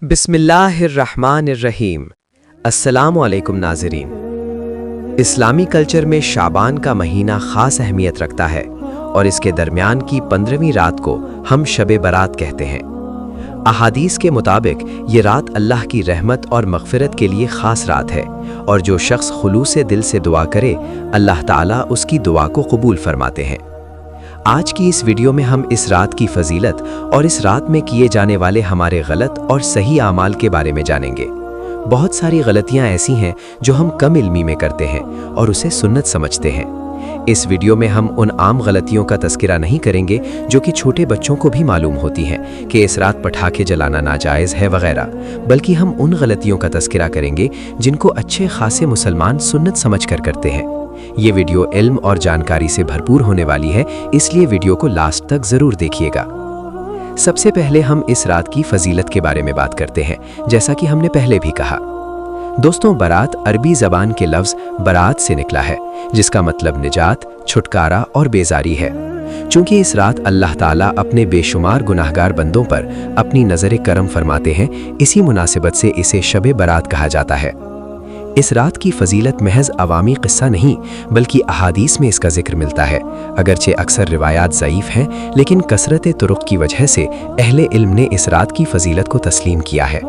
बिस्मिल्लाहिर्रहमानिर्रहीम। अस्सलामु अलैकुम नाज़रीन। इस्लामी कल्चर में शाबान का महीना ख़ास अहमियत रखता है और इसके दरमियान की 15वीं रात को हम शब बरात कहते हैं। अहादीस के मुताबिक ये रात अल्लाह की रहमत और मग़फ़िरत के लिए ख़ास रात है और जो शख्स खुलूस दिल से दुआ करे अल्लाह ताला उसकी दुआ को कबूल फरमाते हैं। आज की इस वीडियो में हम इस रात की फजीलत और इस रात में किए जाने वाले हमारे गलत और सही आमाल के बारे में जानेंगे। बहुत सारी गलतियां ऐसी हैं जो हम कम इल्मी में करते हैं और उसे सुन्नत समझते हैं। इस वीडियो में हम उन आम गलतियों का तज़किरा नहीं करेंगे जो कि छोटे बच्चों को भी मालूम होती हैं कि इस रात पटाखे जलाना नाजायज़ है वगैरह, बल्कि हम उन गलतियों का तज़किरा करेंगे जिनको अच्छे खासे मुसलमान सुन्नत समझकर करते हैं। ये वीडियो इल्म और जानकारी से भरपूर होने वाली है, इसलिए वीडियो को लास्ट तक ज़रूर देखिएगा। सबसे पहले हम इस रात की फजीलत के बारे में बात करते हैं। जैसा कि हमने पहले भी कहा दोस्तों, बारात अरबी ज़बान के लफ्ज़ बरात से निकला है जिसका मतलब निजात, छुटकारा और बेजारी है। चूँकि इस रात अल्लाह ताला अपने बेशुमार गुनाहगार बंदों पर अपनी नज़र करम फरमाते हैं, इसी मुनासिबत से इसे शब बरात कहा जाता है। इस रात की फजीलत महज अवामी क़िस्सा नहीं बल्कि अहादीस में इसका जिक्र मिलता है। अगरचे अक्सर रिवायात ज़ईफ़ हैं, लेकिन कसरत तुरुक़ की वजह से अहले इल्म ने इस रात की फजीलत को तस्लीम किया है।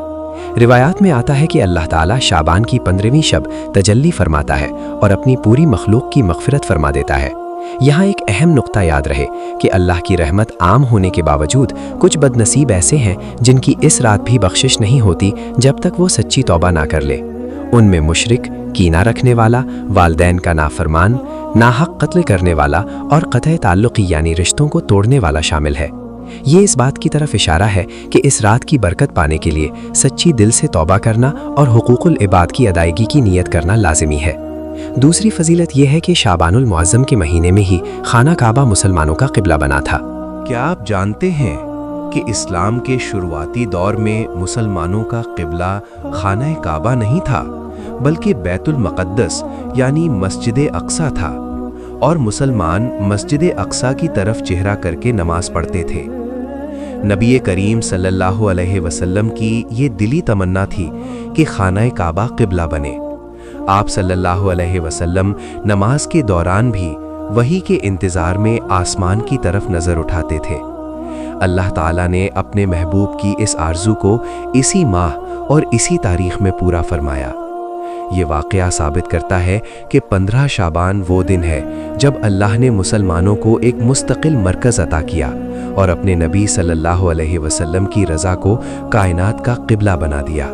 रिवायात में आता है कि अल्लाह ताला शाबान की 15वीं शब तजल्ली फरमाता है और अपनी पूरी मखलूक की मग़फ़िरत फरमा देता है। यहाँ एक अहम नुक्ता याद रहे कि अल्लाह की रहमत आम होने के बावजूद कुछ बदनसीब ऐसे हैं जिनकी इस रात भी बख्शिश नहीं होती जब तक वो सच्ची तौबा ना कर ले। उनमें मुशरिक, कीना रखने वाला, वालदैन का नाफरमान, नाहक कत्ल करने वाला और क़त्अ ताल्लुक़ यानी रिश्तों को तोड़ने वाला शामिल है। ये इस बात की तरफ इशारा है कि इस रात की बरकत पाने के लिए सच्ची दिल से तौबा करना और हुकूकुल इबाद की अदायगी की नीयत करना लाजिमी है। दूसरी फजीलत यह है कि शाबानुल मुअज़्ज़म के महीने में ही खाना काबा मुसलमानों का क़िबला बना था। क्या आप जानते हैं कि इस्लाम के शुरुआती दौर में मुसलमानों का क़िबला खाना काबा नहीं था बल्कि बैतुल मुक़द्दस यानी मस्जिद अक़सा था और मुसलमान मस्जिद अक़सा की तरफ चेहरा करके नमाज पढ़ते थे। नबी करीम सल्लल्लाहु अलैहि वसल्लम की ये दिली तमन्ना थी कि खाना काबा क़िबला बने। आप सल्लल्लाहु अलैहि वसल्लम नमाज के दौरान भी वही के इंतज़ार में आसमान की तरफ नज़र उठाते थे। अल्लाह ताला ने अपने महबूब की इस आरज़ू को इसी माह और इसी तारीख़ में पूरा फरमाया। ये वाक़या साबित करता है कि 15 शाबान वो दिन है जब अल्लाह ने मुसलमानों को एक मुस्तकिल मरकज़ अता किया और अपने नबी सल्लल्लाहु अलैहि वसल्लम की रज़ा को कायनात का क़िबला बना दिया।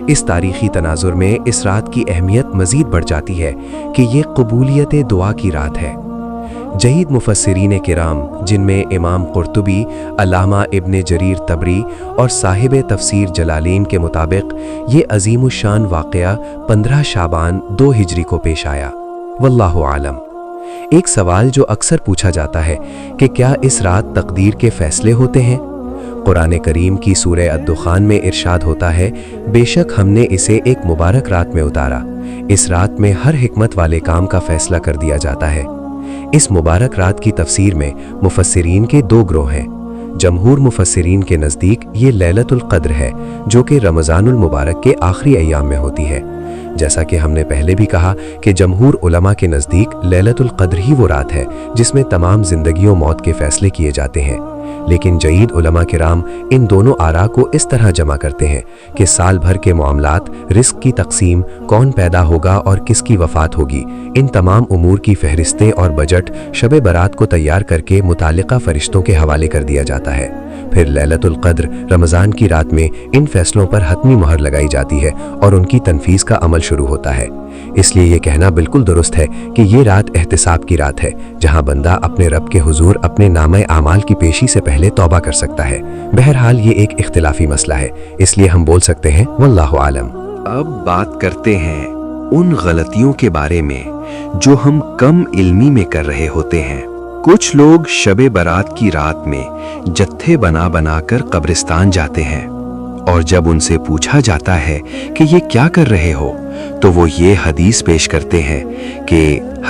इस तारीख़ी तनाजुर में इस रात की अहमियत मज़ीद बढ़ जाती है कि ये कबूलियत दुआ की रात है। जहीद मुफस्सिरीन किराम, जिनमें इमाम कुर्तुबी, अल्लामा इब्न जरीर तबरी और साहिब तफसीर जलालैन के मुताबिक ये अज़ीमुश्शान वाक़या 15 शाबान 2 हिजरी को पेश आया। वल्लाहु आलम। एक सवाल जो अक्सर पूछा जाता है कि क्या इस रात तकदीर के फ़ैसले होते हैं? कुरान करीम की सूरह अद-दुखान में इरशाद होता है, बेशक हमने इसे एक मुबारक रात में उतारा। इस रात में हर हिकमत वाले काम का फ़ैसला कर दिया जाता है। इस मुबारक रात की तफसीर में मुफस्सिरीन के 2 ग्रोह हैं। जमहूर मुफस्सिरीन के नज़दीक ये लैलतुल क़द्र है जो कि रमज़ानुल मुबारक के आखिरी अय्याम में होती है। जैसा कि हमने पहले भी कहा कि जमहूर उलमा के नज़दीक लैलतुल क़द्र ही वो रात है जिसमें तमाम ज़िंदगी और मौत के फ़ैसले किए जाते हैं। लेकिन जईद उलमा किराम इन दोनों आरा को इस तरह जमा करते हैं कि साल भर के मामलात, रिस्क की तकसीम, कौन पैदा होगा और किसकी वफ़ात होगी, इन तमाम उमूर की फहरिस्तें और बजट शब बरात को तैयार करके मुतालिका फ़रिश्तों के हवाले कर दिया जाता है। फिर लैलतुल क़द्र रमज़ान की रात में इन फैसलों पर हतमी मोहर लगाई जाती है और उनकी तनफीज़ का अमल शुरू होता है। इसलिए ये कहना बिल्कुल दुरुस्त है कि ये रात एहतिसाब की रात है जहाँ बंदा अपने रब के हुजूर अपने नामे आमाल की पेशी से पहले तौबा कर सकता है। बहरहाल ये एक इख्तिलाफी मसला है, इसलिए हम बोल सकते हैं वल्लाहु आलम। अब बात करते हैं उन गलतियों के बारे में जो हम कम इल्मी में कर रहे होते हैं। कुछ लोग शब बरात की रात में जत्थे बना बनाकर कब्रिस्तान जाते हैं और जब उनसे पूछा जाता है कि ये क्या कर रहे हो, तो वो ये हदीस पेश करते हैं कि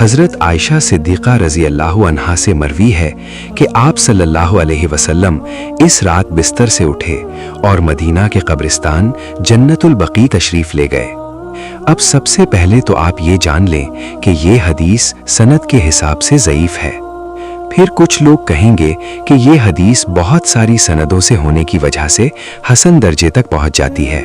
हज़रत आयशा सिद्दीक़ा रज़ी अल्लाह अन्हा से मरवी है कि आप सल्लल्लाहु अलैहि वसल्लम इस रात बिस्तर से उठे और मदीना के कब्रिस्तान जन्नतुल बकी तशरीफ़ ले गए। अब सबसे पहले तो आप ये जान लें कि ये हदीस सनद के हिसाब से ज़ईफ़ है। फिर कुछ लोग कहेंगे कि ये हदीस बहुत सारी सनदों से होने की वजह से हसन दर्जे तक पहुंच जाती है,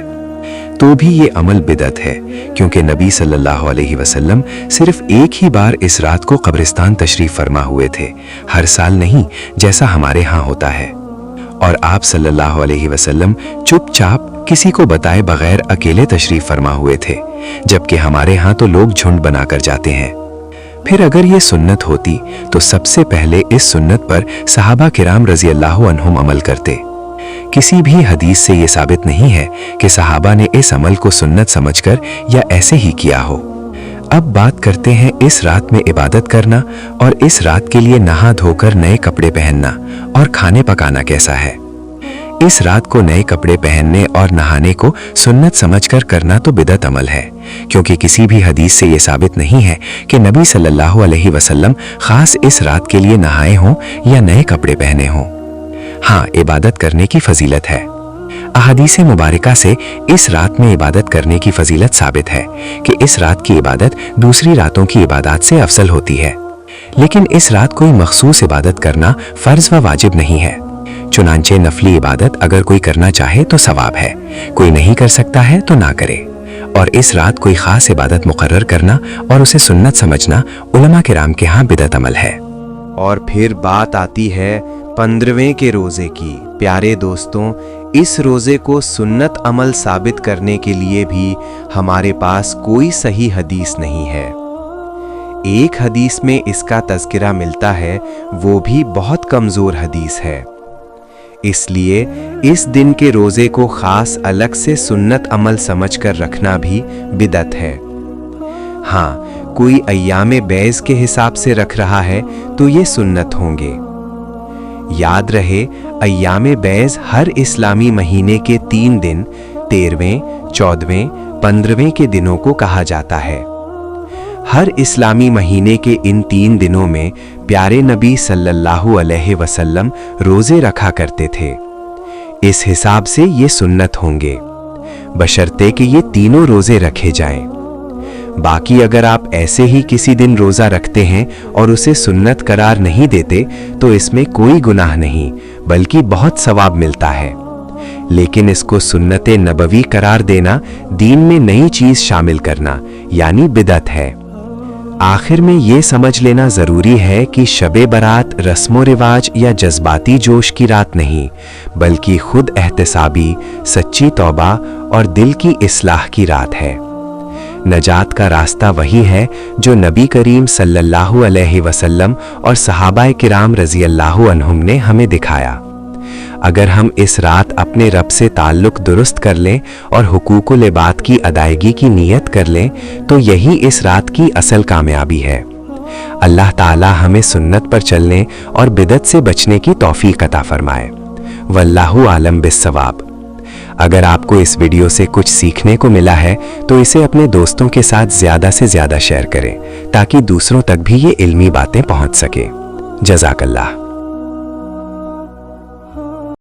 तो भी ये अमल बिदअत है, क्योंकि नबी सल्लल्लाहु अलैहि वसल्लम सिर्फ एक ही बार इस रात को कब्रिस्तान तशरीफ फरमा हुए थे, हर साल नहीं जैसा हमारे यहाँ होता है। और आप सल्लल्लाहु अलैहि वसल्लम चुपचाप किसी को बताए बगैर अकेले तशरीफ फरमा हुए थे, जबकि हमारे यहाँ तो लोग झुंड बनाकर जाते हैं। फिर अगर ये सुन्नत होती तो सबसे पहले इस सुन्नत पर सहाबा किराम रज़ी अल्लाह अन्हुम अमल करते। किसी भी हदीस से ये साबित नहीं है कि सहाबा ने इस अमल को सुन्नत समझकर या ऐसे ही किया हो। अब बात करते हैं इस रात में इबादत करना और इस रात के लिए नहा धोकर नए कपड़े पहनना और खाने पकाना कैसा है। इस रात को नए कपड़े पहनने और नहाने को सुन्नत समझकर करना तो बिदअत अमल है, क्योंकि किसी भी हदीस से ये साबित नहीं है कि नबी सल्लल्लाहु अलैहि वसल्लम खास इस रात के लिए नहाए हों या नए कपड़े पहने हों। हाँ, इबादत करने की फजीलत है। अहादीस मुबारका से इस रात में इबादत करने की फजीलत साबित है कि इस रात की इबादत दूसरी रातों की इबादत से अफजल होती है, लेकिन इस रात कोई मखसूस इबादत करना फर्ज व वाजिब नहीं है। चुनांचे नफली इबादत अगर कोई करना चाहे तो सवाब है, कोई नहीं कर सकता है तो ना करे। और इस रात कोई खास इबादत मुकर्रर करना और उसे सुन्नत समझना उलमा किराम के यहाँ बिदअत अमल है। और फिर बात आती है 15वें के रोज़े की। प्यारे दोस्तों, इस रोज़े को सुन्नत अमल साबित करने के लिए भी हमारे पास कोई सही हदीस नहीं है। एक हदीस में इसका तज़किरा मिलता है, वो भी बहुत कमज़ोर हदीस है। इसलिए इस दिन के रोज़े को ख़ास अलग से सुन्नत अमल समझकर रखना भी बिदअत है। हाँ, कोई अय्याम बैज़ के हिसाब से रख रहा है तो ये सुन्नत होंगे। याद रहे, अय्याम बैज़ हर इस्लामी महीने के 3 दिन 13वें, 14वें, 15वें के दिनों को कहा जाता है। हर इस्लामी महीने के इन 3 दिनों में प्यारे नबी सल्लल्लाहु अलैहि वसल्लम रोज़े रखा करते थे। इस हिसाब से ये सुन्नत होंगे, बशर्ते कि ये तीनों रोज़े रखे जाएं। बाकी अगर आप ऐसे ही किसी दिन रोज़ा रखते हैं और उसे सुन्नत करार नहीं देते तो इसमें कोई गुनाह नहीं, बल्कि बहुत सवाब मिलता है। लेकिन इसको सुन्नत नबवी करार देना दीन में नई चीज़ शामिल करना यानी बिदअत है। आखिर में ये समझ लेना ज़रूरी है कि शबे बरात रस्मो रिवाज या जज्बाती जोश की रात नहीं, बल्कि खुद एहतसाबी, सच्ची तौबा और दिल की इस्लाह की रात है। नजात का रास्ता वही है जो नबी करीम सल्लल्लाहु अलैहि वसल्लम और सहाबाए किराम रज़ी अल्लाहु अन्हुम ने हमें दिखाया। अगर हम इस रात अपने रब से ताल्लुक़ दुरुस्त कर लें और हुकूकुल इबाद की अदायगी की नीयत कर लें तो यही इस रात की असल कामयाबी है। अल्लाह ताला हमें सुन्नत पर चलने और बिदअत से बचने की तौफीक अता फरमाए। वल्लाहु आलम बिस्सवाब। अगर आपको इस वीडियो से कुछ सीखने को मिला है तो इसे अपने दोस्तों के साथ ज़्यादा से ज़्यादा शेयर करें ताकि दूसरों तक भी ये इल्मी बातें पहुँच सकें। जज़ाकल्लाह।